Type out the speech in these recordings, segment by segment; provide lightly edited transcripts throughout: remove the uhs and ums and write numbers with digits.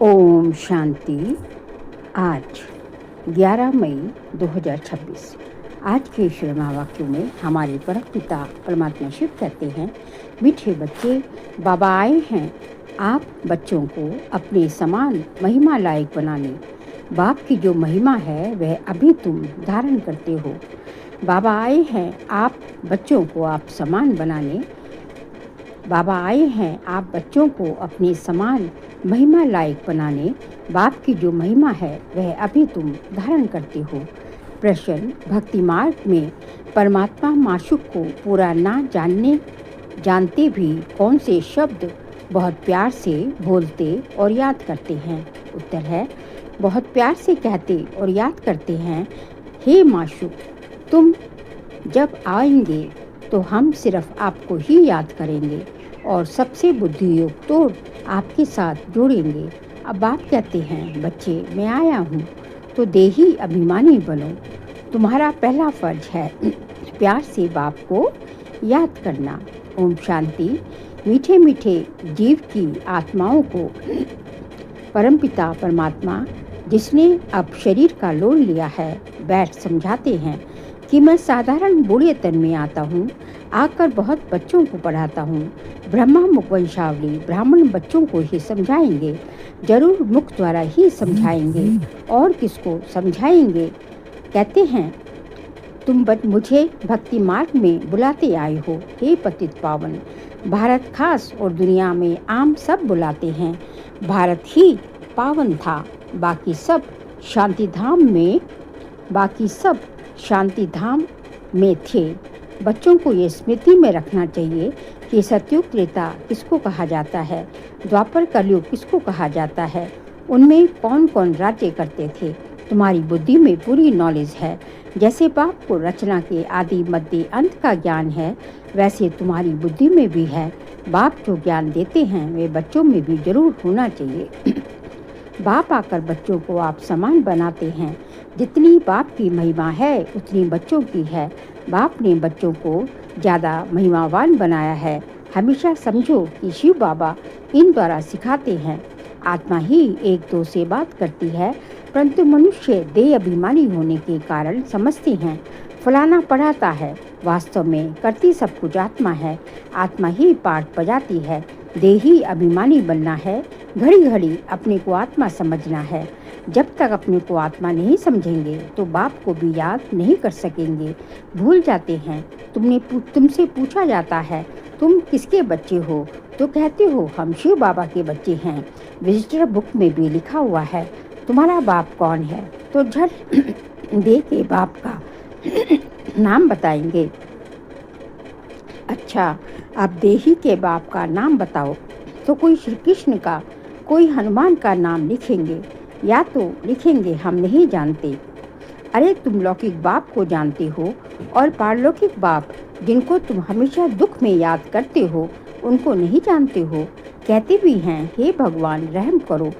ओम शांति। आज 11 मई 2026। आज के श्रीमा वाक्यों में हमारे परम पिता परमात्मा शिव कहते हैं, मीठे बच्चे, बाबा आए हैं आप बच्चों को अपने समान महिमा लायक बनाने। बाप की जो महिमा है वह अभी तुम धारण करते हो। बाबा आए हैं आप बच्चों को आप समान बनाने। बाबा आए हैं आप बच्चों को अपने समान महिमा लायक बनाने। बाप की जो महिमा है वह अभी तुम धारण करते हो। प्रश्न, भक्ति मार्ग में परमात्मा माशूक को पूरा ना जानते भी कौन से शब्द बहुत प्यार से बोलते और याद करते हैं? उत्तर है, बहुत प्यार से कहते और याद करते हैं, हे माशूक, तुम जब आएंगे तो हम सिर्फ आपको ही याद करेंगे और सबसे बुद्धियुक्त तो आपके साथ जोड़ेंगे। अब बाप कहते हैं, बच्चे मैं आया हूँ तो देही अभिमानी बनो। तुम्हारा पहला फर्ज है प्यार से बाप को याद करना। ओम शांति। मीठे मीठे जीव की आत्माओं को परमपिता परमात्मा जिसने अब शरीर का लोन लिया है बैठ समझाते हैं कि मैं साधारण बूढ़े तन में आता हूँ, आकर बहुत बच्चों को पढ़ाता हूँ। ब्रह्मा मुख वंशावली ब्राह्मण बच्चों को ही समझाएंगे, जरूर मुख द्वारा ही समझाएंगे और किसको समझाएंगे। कहते हैं, तुम मुझे भक्ति मार्ग में बुलाते आए हो, हे पतित पावन। भारत खास और दुनिया में आम सब बुलाते हैं। भारत ही पावन था, बाकी सब शांति धाम में थे। बच्चों को ये स्मृति में रखना चाहिए कि सतयुग त्रेता किसको कहा जाता है, द्वापर कलयुग किसको कहा जाता है, उनमें कौन कौन राज्य करते थे। तुम्हारी बुद्धि में पूरी नॉलेज है। जैसे बाप को रचना के आदि मध्य अंत का ज्ञान है, वैसे तुम्हारी बुद्धि में भी है। बाप जो ज्ञान देते हैं वे बच्चों में भी जरूर होना चाहिए। बाप आकर बच्चों को आप समान बनाते हैं। जितनी बाप की महिमा है उतनी बच्चों की है। बाप ने बच्चों को ज़्यादा महिमावान बनाया है। हमेशा समझो कि शिव बाबा इन द्वारा सिखाते हैं। आत्मा ही एक दो से बात करती है, परंतु मनुष्य देह अभिमानी होने के कारण समझते हैं फलाना पढ़ाता है। वास्तव में करती सब कुछ आत्मा है। आत्मा ही पाठ बजाती है। देही अभिमानी बनना है, घड़ी घड़ी अपने को आत्मा समझना है। जब तक अपने को आत्मा नहीं समझेंगे तो बाप को भी याद नहीं कर सकेंगे, भूल जाते हैं। तुमसे पूछा जाता है, तुम किसके बच्चे हो, तो कहते हो हम शिव बाबा के बच्चे हैं। विजिटर बुक में भी लिखा हुआ है, तुम्हारा बाप कौन है, तो झट दे के बाप का नाम बताएंगे। अच्छा, आप देही के बाप का नाम बताओ, तो कोई श्री कृष्ण का, कोई हनुमान का नाम लिखेंगे, या तो लिखेंगे हम नहीं जानते। अरे तुम लौकिक बाप को जानते हो और पारलौकिक बाप जिनको तुम हमेशा दुख में याद करते हो उनको नहीं जानते हो। कहते भी हैं, हे भगवान रहम करो,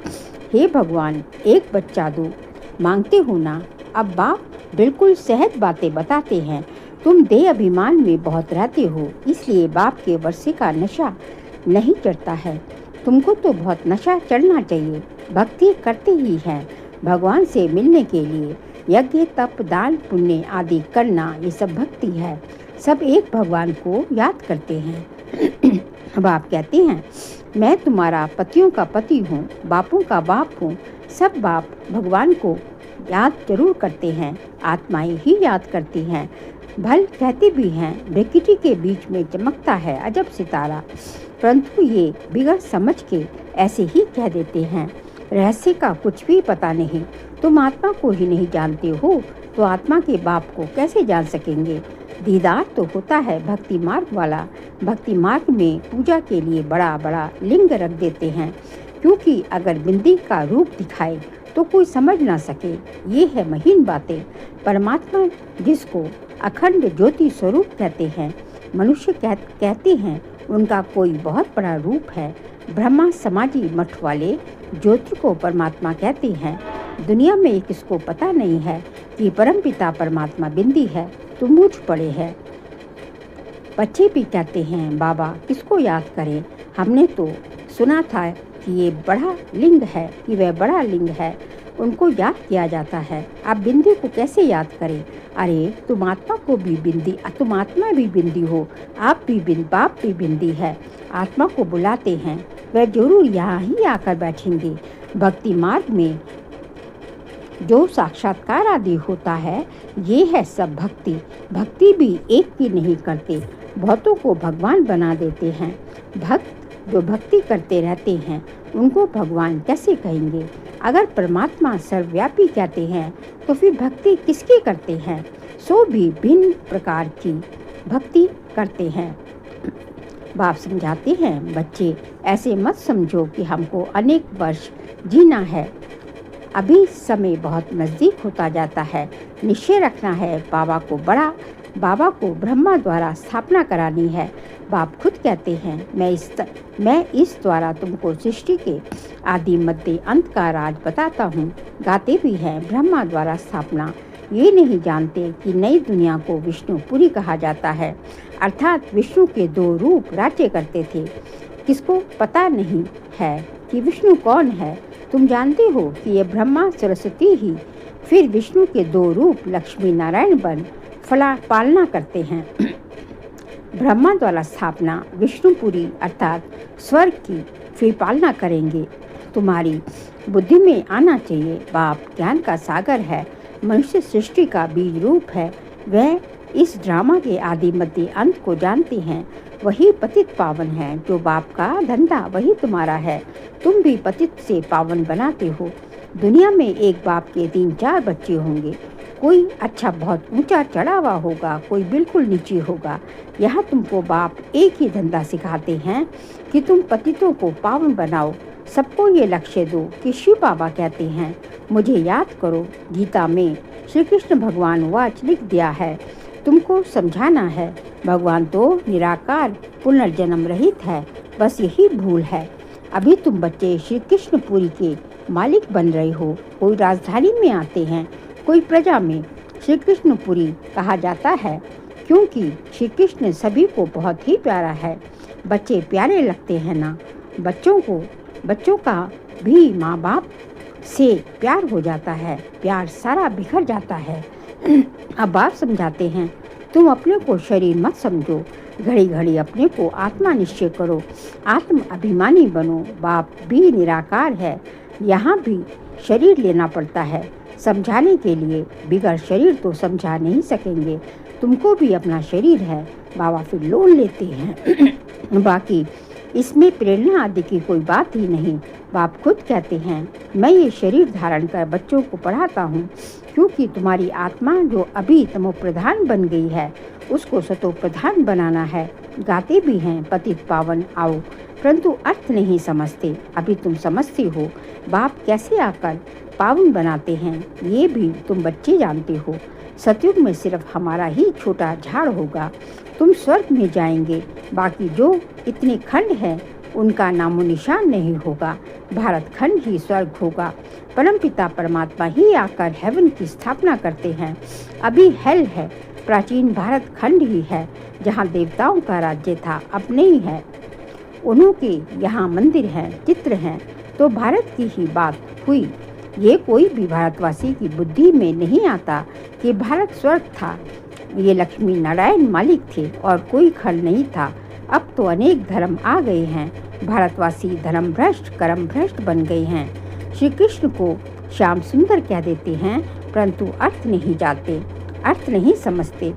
हे भगवान एक बच्चा दो, मांगते हो ना। अब बाप बिल्कुल सहज बातें बताते हैं। तुम देह अभिमान में बहुत रहते हो, इसलिए बाप के वर्षे का नशा नहीं चढ़ता है। तुमको तो बहुत नशा चढ़ना चाहिए। भक्ति करते ही हैं भगवान से मिलने के लिए। यज्ञ तप दान पुण्य आदि करना ये सब भक्ति है। सब एक भगवान को याद करते हैं। अब आप कहते हैं, मैं तुम्हारा पतियों का पति हूँ, बापों का बाप हूँ। सब बाप भगवान को याद जरूर करते हैं, आत्माएं ही याद करती हैं। भल कहते भी हैं, प्रकृति के बीच में चमकता है अजब सितारा, परंतु ये बिगड़ समझ के ऐसे ही कह देते हैं। रहस्य का कुछ भी पता नहीं। तुम आत्मा को ही नहीं जानते हो तो आत्मा के बाप को कैसे जान सकेंगे। दीदार तो होता है भक्ति मार्ग वाला। भक्ति मार्ग में पूजा के लिए बड़ा बड़ा लिंग रख देते हैं, क्योंकि अगर बिंदी का रूप दिखाए तो कोई समझ ना सके। ये है महीन बातें। परमात्मा जिसको अखंड ज्योति स्वरूप कहते हैं, मनुष्य कहते हैं उनका कोई बहुत बड़ा रूप है। ब्रह्मा समाजी मठ वाले ज्योति को परमात्मा कहते हैं। दुनिया में किसको पता नहीं है कि परमपिता परमात्मा बिंदी है तो मूर्ख पड़े है। बच्चे भी कहते हैं, बाबा किसको याद करें, हमने तो सुना था कि ये बड़ा लिंग है, कि वह बड़ा लिंग है, उनको याद किया जाता है। आप बिंदी को कैसे याद करें? अरे तुम आत्मा भी बिंदी हो, बाप भी बिंदी है। आत्मा को बुलाते हैं, वह जरूर यहाँ ही आकर बैठेंगे। भक्ति मार्ग में जो साक्षात्कार आदि होता है, ये है सब भक्ति। भक्ति भी एक की नहीं करते, बहुतों को भगवान बना देते हैं। भक्त जो भक्ति करते रहते हैं, उनको भगवान कैसे कहेंगे? अगर परमात्मा सर्वव्यापी कहते हैं, तो फिर भक्ति किसकी करते हैं? सो भी भिन्न प्रकार की भक्ति करते हैं। बाप समझाते हैं, बच्चे ऐसे मत समझो कि हमको अनेक वर्ष जीना है। अभी समय बहुत नज़दीक होता जाता है। निश्चय रखना है, बाबा को ब्रह्मा द्वारा स्थापना करानी है। बाप खुद कहते हैं, मैं इस द्वारा तुमको सृष्टि के आदि मध्य अंत का राज बताता हूँ। गाते भी हैं, ब्रह्मा द्वारा स्थापना। ये नहीं जानते कि नई दुनिया को विष्णुपुरी कहा जाता है, अर्थात विष्णु के 2 रूप राज्य करते थे। किसको पता नहीं है कि विष्णु कौन है? तुम जानते हो कि ये ब्रह्मा सरस्वती ही फिर विष्णु के 2 रूप लक्ष्मी नारायण बन पालना करते हैं। ब्रह्मा द्वारा स्थापना विष्णुपुरी अर्थात स्वर्ग की फिर पालना करेंगे। तुम्हारी बुद्धि में आना चाहिए, बाप ज्ञान का सागर है, मनुष्य सृष्टि का बीज रूप है। वह इस ड्रामा के आदि मध्य अंत को जानते हैं। वही पतित पावन है। जो बाप का धंधा वही तुम्हारा है। तुम भी पतित से पावन बनाते हो। दुनिया में एक बाप के 3-4 बच्चे होंगे। कोई अच्छा बहुत ऊंचा चढ़ा हुआ होगा, कोई बिल्कुल नीचे होगा। यहाँ तुमको बाप एक ही धंधा सिखाते हैं कि तुम पतितों को पावन बनाओ। सबको ये लक्ष्य दो कि शिव बाबा कहते हैं, मुझे याद करो। गीता में श्री कृष्ण भगवान वाच लिख दिया है, तुमको समझाना है। भगवान तो निराकार पुनर्जन्म रहित है, बस यही भूल है। अभी तुम बच्चे श्री कृष्णपुरी के मालिक बन रहे हो। कोई राजधानी में आते हैं, कोई प्रजा में। श्री कृष्णपुरी कहा जाता है क्योंकि श्री कृष्ण सभी को बहुत ही प्यारा है। बच्चे प्यारे लगते हैं ना। बच्चों का भी माँ बाप से प्यार हो जाता है, प्यार सारा बिखर जाता है। अब बाप समझाते हैं, तुम अपने को शरीर मत समझो, घड़ी घड़ी अपने को आत्मा निश्चय करो, आत्म अभिमानी बनो। बाप भी निराकार है, यहाँ भी शरीर लेना पड़ता है समझाने के लिए। बिगड़ शरीर तो समझा नहीं सकेंगे। तुमको भी अपना शरीर है, बाबा फिर लोन लेते हैं। बाकी इसमें प्रेरणा आदि की कोई बात ही नहीं। बाप खुद कहते हैं, मैं ये शरीर धारण कर बच्चों को पढ़ाता हूँ, क्योंकि तुम्हारी आत्मा जो अभी तमो प्रधान बन गई है, उसको सतो प्रधान बनाना है। गाते भी हैं, पतित पावन आओ, परंतु अर्थ नहीं समझते। अभी तुम समझते हो बाप कैसे आकर पावन बनाते हैं, ये भी तुम बच्चे जानते हो। सतयुग में सिर्फ हमारा ही छोटा झाड़ होगा, तुम स्वर्ग में जाएंगे। बाकी जो इतने खंड हैं, उनका नामो निशान नहीं होगा। भारत खंड ही स्वर्ग होगा। परमपिता परमात्मा ही आकर हेवन की स्थापना करते हैं। अभी हेल है, प्राचीन भारत खंड ही है, जहाँ देवताओं का राज्य था, अब नहीं है। उन्हों के यहाँ मंदिर हैं, चित्र हैं, तो भारत की ही बात हुई। ये कोई भी भारतवासी की बुद्धि में नहीं आता कि भारत स्वर्ग था। ये लक्ष्मी नारायण मालिक थे और कोई खंड नहीं था। अब तो अनेक धर्म आ गए हैं। भारतवासी धर्म भ्रष्ट कर्म भ्रष्ट बन गए हैं। श्री कृष्ण को श्याम सुंदर कह देते हैं, परंतु अर्थ नहीं जानते, अर्थ नहीं समझते।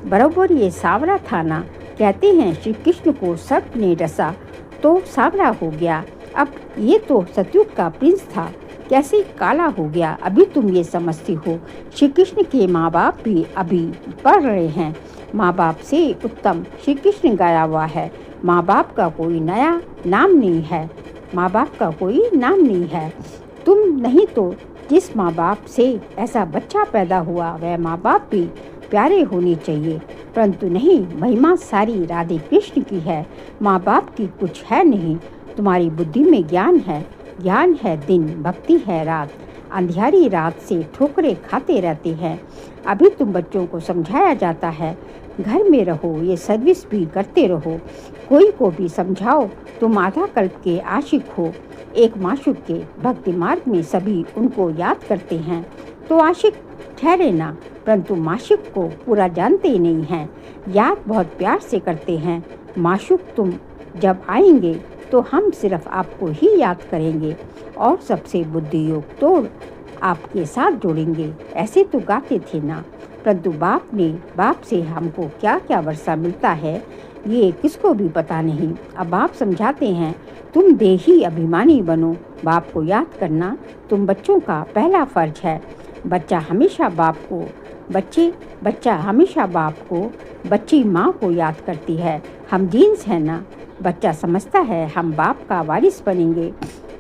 बराबर ये सांवरा था ना, कहते हैं श्री कृष्ण को सर्प ने डसा तो सांवरा हो गया। अब ये तो सतयुग का प्रिंस था, कैसे काला हो गया। अभी तुम ये समझती हो। श्री कृष्ण के माँ बाप भी अभी पढ़ रहे हैं। माँ बाप से उत्तम श्री कृष्ण गाया हुआ है। माँ बाप का कोई नया नाम नहीं है, माँ बाप का कोई नाम नहीं है। तुम नहीं तो जिस माँ बाप से ऐसा बच्चा पैदा हुआ, वह माँ बाप भी प्यारे होने चाहिए, परंतु नहीं। महिमा सारी राधे कृष्ण की है, माँ बाप की कुछ है नहीं। तुम्हारी बुद्धि में ज्ञान है, ज्ञान है दिन, भक्ति है रात। अंधियारी रात से ठोकरें खाते रहते हैं। अभी तुम बच्चों को समझाया जाता है, घर में रहो, ये सर्विस भी करते रहो। कोई को भी समझाओ, तुम आधा कल्प के आशिक हो। एक माशूक के भक्ति मार्ग में सभी उनको याद करते हैं तो आशिक ठहरे ना, परंतु माशूक को पूरा जानते ही नहीं हैं। याद बहुत प्यार से करते हैं। माशूक तुम जब आएंगे तो हम सिर्फ आपको ही याद करेंगे और सबसे बुद्धि योग तोड़ आपके साथ जोड़ेंगे। ऐसे तो गाते थे ना, परंतु बाप से हमको क्या क्या वर्षा मिलता है ये किसको भी पता नहीं। अब बाप समझाते हैं, तुम देही अभिमानी बनो। बाप को याद करना तुम बच्चों का पहला फर्ज है। बच्चा हमेशा बाप को, बच्ची माँ को याद करती है। हम जीन्स है ना। बच्चा समझता है हम बाप का वारिस बनेंगे।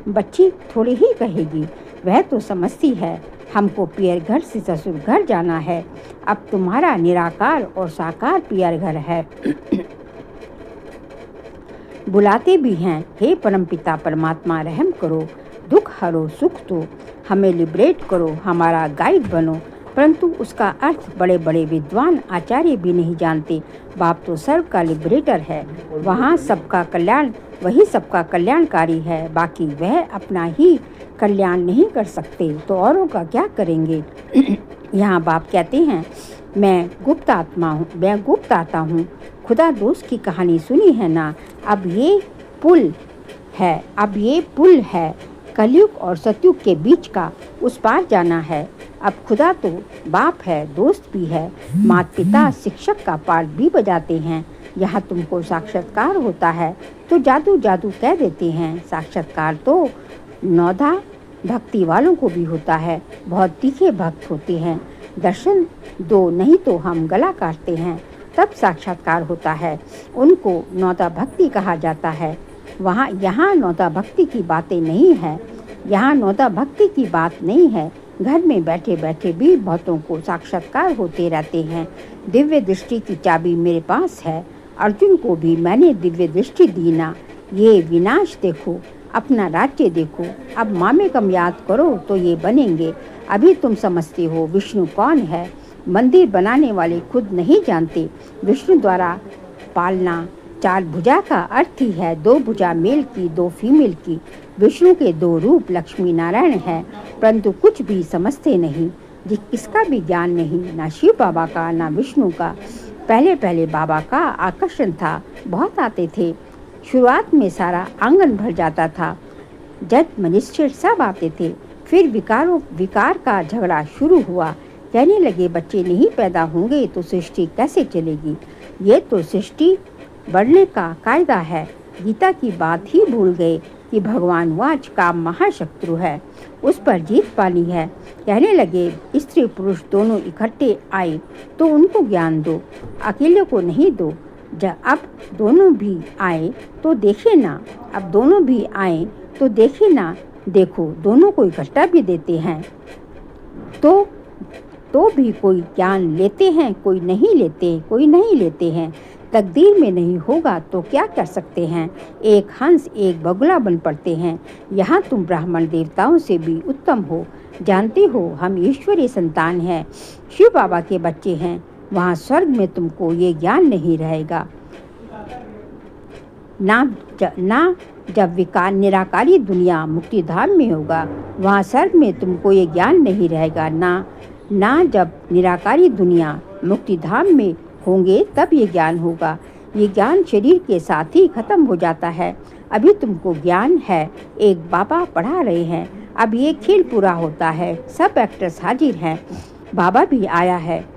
बच्ची थोड़ी ही कहेगी, वह तो समझती है हमको पियर घर से ससुर घर जाना है। अब तुम्हारा निराकार और साकार पियर घर है। बुलाते भी हैं, हे परमपिता परमात्मा रहम करो, दुख हरो सुख दो, हमें लिबरेट करो, हमारा गाइड बनो। परंतु उसका अर्थ बड़े बड़े विद्वान आचार्य भी नहीं जानते। बाप तो सर्व का लिबरेटर है। वही सबका कल्याणकारी है। बाकी वह अपना ही कल्याण नहीं कर सकते तो औरों का क्या करेंगे। यहाँ बाप कहते हैं, मैं गुप्त आत्मा हूँ। खुदा दोस्त की कहानी सुनी है ना। अब ये पुल है कलयुग और सतयुग के बीच का, उस पार जाना है। अब खुदा तो बाप है, दोस्त भी है, माता पिता शिक्षक का पार्ट भी बजाते हैं। यहाँ तुमको साक्षात्कार होता है तो जादू कह देते हैं। साक्षात्कार तो नौधा भक्ति वालों को भी होता है। बहुत तीखे भक्त होते हैं। दर्शन दो नहीं तो हम गला काटते हैं, तब साक्षात्कार होता है। उनको नौधा भक्ति कहा जाता है। यहाँ नौधा भक्ति की बातें नहीं है। यहाँ नौधा भक्ति की बात नहीं है। घर में बैठे बैठे भी बहुतों को साक्षात्कार होते रहते हैं। दिव्य दृष्टि की चाबी मेरे पास है। अर्जुन को भी मैंने दिव्य दृष्टि दी ना। ये विनाश देखो, अपना राज्य देखो। अब मामेकम याद करो तो ये बनेंगे। अभी तुम समझते हो विष्णु कौन है। मंदिर बनाने वाले खुद नहीं जानते। विष्णु द्वारा पालना 4 भुजा का अर्थ ही है 2 भुजा मेल की 2 फीमेल की। विष्णु के 2 रूप लक्ष्मी नारायण है, परंतु कुछ भी समझते नहीं। इसका भी ज्ञान नहीं, ना शिव बाबा का ना विष्णु का। पहले बाबा का आकर्षण था, बहुत आते थे। शुरुआत में सारा आंगन भर जाता था। जज मजिस्ट्रेट सब आते थे। फिर विकार का झगड़ा शुरू हुआ। कहने लगे बच्चे नहीं पैदा होंगे तो सृष्टि कैसे चलेगी। ये तो सृष्टि बढ़ने का कायदा है। गीता की बात ही भूल गए कि भगवान वाच काम महाशत्रु है, उस पर जीत पानी है। कहने लगे स्त्री पुरुष दोनों इकट्ठे आए तो उनको ज्ञान दो, अकेले को नहीं दो। अब दोनों भी आए तो देखे ना। देखो दोनों को इकट्ठा भी देते हैं तो भी कोई ज्ञान लेते हैं, कोई नहीं लेते हैं। तकदीर में नहीं होगा तो क्या कर सकते हैं। एक हंस एक बगुला बन पड़ते हैं। यहाँ तुम ब्राह्मण देवताओं से भी उत्तम हो। जानते हो हम ईश्वरीय संतान हैं, शिव बाबा के बच्चे हैं। वहाँ स्वर्ग में तुमको ये ज्ञान नहीं रहेगा। ना जब निराकारी दुनिया मुक्ति धाम में होगा, वहाँ स्वर्ग में तुमको ये ज्ञान नहीं रहेगा। ना जब निराकारी दुनिया मुक्ति धाम में होंगे तब ये ज्ञान होगा। ये ज्ञान शरीर के साथ ही खत्म हो जाता है। अभी तुमको ज्ञान है, एक बाबा पढ़ा रहे हैं। अब ये खेल पूरा होता है, सब एक्टर्स हाजिर हैं। बाबा भी आया है,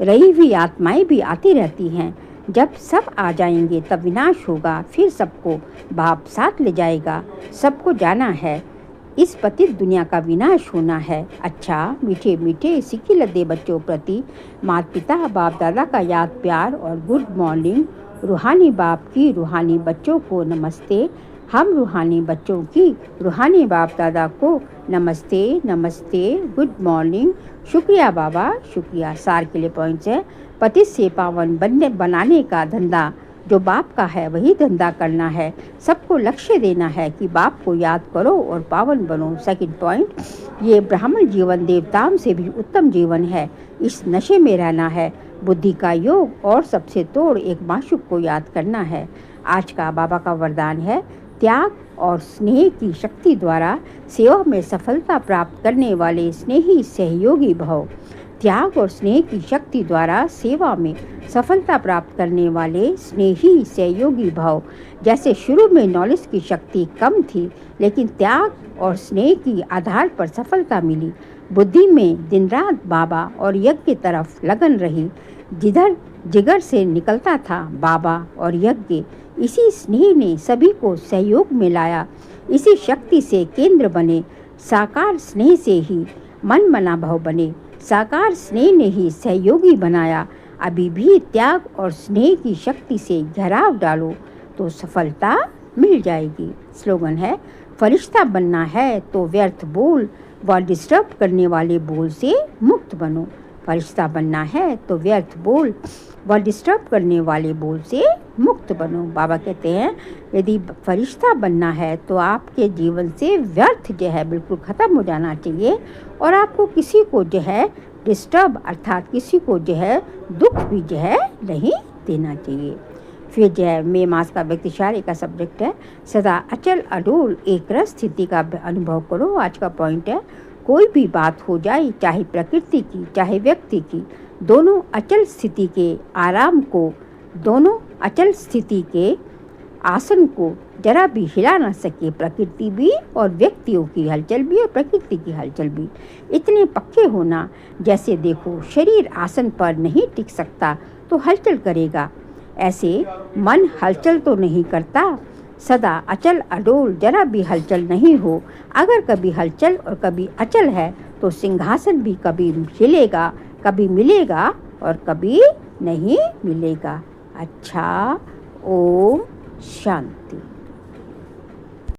रही हुई आत्माएं भी आती रहती हैं। जब सब आ जाएंगे तब विनाश होगा, फिर सबको बाप साथ ले जाएगा। सबको जाना है, इस पतित दुनिया का विनाश होना है। अच्छा मीठे मीठे सिक्की लद्दे बच्चों प्रति माता पिता बाप दादा का याद प्यार और गुड मॉर्निंग। रूहानी बाप की रूहानी बच्चों को नमस्ते। हम रूहानी बच्चों की रूहानी बाप दादा को नमस्ते। Good morning. शुक्रिया बाबा, शुक्रिया। सार के लिए पॉइंट्स है, पतित से पावन बनाने का धंधा जो बाप का है वही धंधा करना है। सबको लक्ष्य देना है कि बाप को याद करो और पावन बनो। सेकंड पॉइंट, ये ब्राह्मण जीवन देवताओं से भी उत्तम जीवन है। इस नशे में रहना है, बुद्धि का योग और सबसे तोड़ एक माशूक को याद करना है। आज का बाबा का वरदान है, त्याग और स्नेह की शक्ति द्वारा सेवा में सफलता प्राप्त करने वाले स्नेही सहयोगी भव। त्याग और स्नेह की शक्ति द्वारा सेवा में सफलता प्राप्त करने वाले स्नेही सहयोगी भव। जैसे शुरू में नॉलेज की शक्ति कम थी, लेकिन त्याग और स्नेह की आधार पर सफलता मिली। बुद्धि में दिन रात बाबा और यज्ञ की तरफ लगन रही। जिधर जिगर से निकलता था बाबा और यज्ञ, इसी स्नेह ने सभी को सहयोग में लाया। इसी शक्ति से केंद्र बने। साकार स्नेह से ही मन मना भव बने। साकार स्नेह ने ही सहयोगी बनाया। अभी भी त्याग और स्नेह की शक्ति से घेराव डालो तो सफलता मिल जाएगी। स्लोगन है, फरिश्ता बनना है तो व्यर्थ बोल व डिस्टर्ब करने वाले बोल से मुक्त बनो। फरिश्ता बनना है तो व्यर्थ बोल व डिस्टर्ब करने वाले बोल से मुक्त बनो। बाबा कहते हैं, यदि फरिश्ता बनना है तो आपके जीवन से व्यर्थ जो है बिल्कुल ख़त्म हो जाना चाहिए, और आपको किसी को जो है डिस्टर्ब अर्थात किसी को जो है दुख भी जो है नहीं देना चाहिए। फिर जो है मई मास का व्यक्तिशाली का सब्जेक्ट है, सदा अचल अडोल एक रस स्थिति का अनुभव करो। आज का पॉइंट है, कोई भी बात हो जाए, चाहे प्रकृति की चाहे व्यक्ति की, दोनों अचल स्थिति के आराम को, दोनों अचल स्थिति के आसन को जरा भी हिला ना सके। प्रकृति भी और व्यक्तियों की हलचल भी और प्रकृति की हलचल भी। इतने पक्के होना, जैसे देखो शरीर आसन पर नहीं टिक सकता तो हलचल करेगा, ऐसे मन हलचल तो नहीं करता। सदा अचल अडोल, जरा भी हलचल नहीं हो। अगर कभी हलचल और कभी अचल है तो सिंहासन भी कभी हिलेगा, कभी मिलेगा और कभी नहीं मिलेगा। अच्छा, ओम शांति।